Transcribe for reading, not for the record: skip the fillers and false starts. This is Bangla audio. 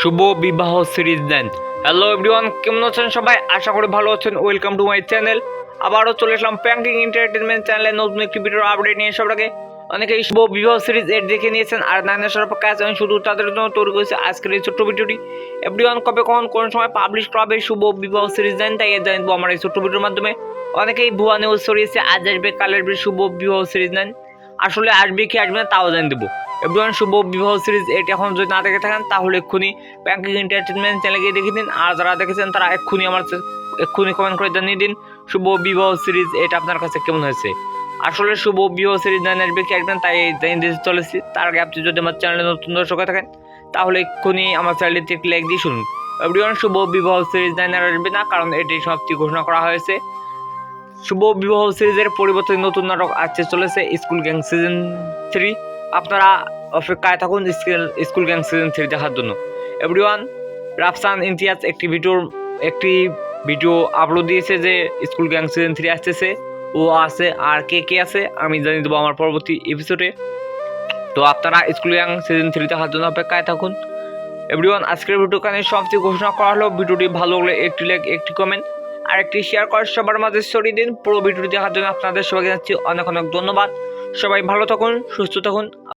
শুভ বিবাহ সিরিজ দেন। হ্যালো এভরিওয়ান, কেমন আছেন সবাই? আশা করি ভালো আছেন। Welcome to my channel. আবারও চলে আসলাম প্র্যাঙ্কিং এন্টারটেনমেন্ট চ্যানেলে নতুন একটি ভিডিওর আপডেট নিয়ে। সবার আগে অনেকেই শুভ বিবাহ সিরিজ এর দেখে নিয়েছেন, আর নাইনের সর্বকাজ আমি শুধু তাদের জন্য তৈরি করেছি আজকের এই ছোট্ট ভিডিওটি। এভরিওয়ান কবে কখন কোন সময় পাবলিশ করাবে শুভ বিবাহ সিরিজ দেন, তাই জানবো আমার এই ছোট্ট ভিডিওর মাধ্যমে। অনেকেই ভুয়া নিউজ ছড়িয়েছে আজ আসবে কাল আসবে শুভ বিবাহ সিরিজ নেন। আসলে আসবে কি আসবে না তাও জানিয়ে দেবো। এভরিওয়ান শুভ বিবাহ সিরিজ এটি এখন যদি না দেখে থাকেন তাহলে এক্ষুনি প্র্যাঙ্কিং এন্টারটেনমেন্ট চ্যানেলে গিয়ে দেখে দিন, আর যারা দেখেছেন তারা এক্ষুনি কমেন্ট করে জানিয়ে দিন শুভ বিবাহ সিরিজ এটা আপনার কাছে কেমন হয়েছে। আসলে শুভ বিবাহ সিরিজ নাইন আসবে কি আসবেন তাই জানিয়ে দিতে চলেছি। তার আগে আপনি যদি আমার চ্যানেলে নতুন দর্শক হয়ে থাকেন তাহলে এক্ষুনি আমার চ্যানেলটি একটি লাইক দিয়ে শুনুন। এভরিওয়ান শুভ বিবাহ সিরিজ নাইন আসবে না, কারণ এটি সমাপ্তি ঘোষণা করা হয়েছে। শুভ বিবাহ সিরিজের পরিবর্তে নতুন নাটক আসতে চলেছে স্কুল গ্যাং সিজন 3। আপনারা অপেক্ষায় থাকুন স্কুল গ্যাং সিজন 3 দেখার জন্য। এভরিওয়ান, রাফসান ইমতিয়াজ একটি ভিডিও আপলোড দিয়েছে যে স্কুল গ্যাং সিজন 3 আসতেছে। ও আছে, আর কে আছে আমি জানিয়ে দেবো আমার পরবর্তী এপিসোডে। তো আপনারা স্কুল গ্যাং সিজন 3 দেখার জন্য অপেক্ষায় থাকুন। এভরিওয়ান, আজকের ভিডিও কানে সমাপ্তি ঘোষণা করা হলো। ভিডিওটি ভালো লাগলে একটি লাইক, একটি কমেন্ট আর একটি শেয়ার করে সবার মাঝে ছড়িয়ে দিন। পুরো ভিডিওটি দেখার জন্য আপনাদের সবাইকে জানাচ্ছি অনেক অনেক ধন্যবাদ। সবাই ভালো থাকুন, সুস্থ থাকুন।